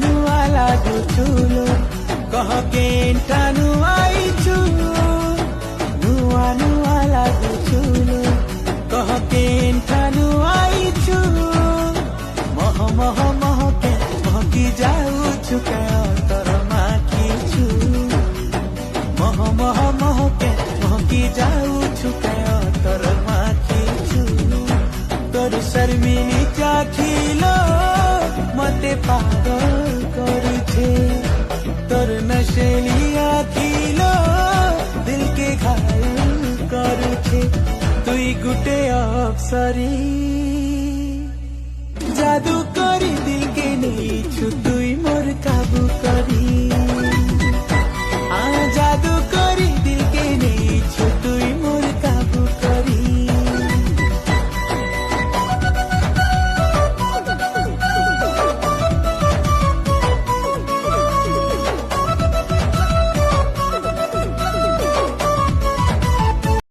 नुआ लागुछु लो कह के नुआ आइछु नुआ नुआ लागुछु लो कह के नुआ आइछु मह मह मह के महकी जाउछु के तर माखिछु मह मह मह के महकी जाउछु के तर माखिछु तोर शर्मिली चाखिलो मते पागल करुछे तोर नशेली आखिलो दिल के घायल करुछे तुई गुटे अप्सरी जादू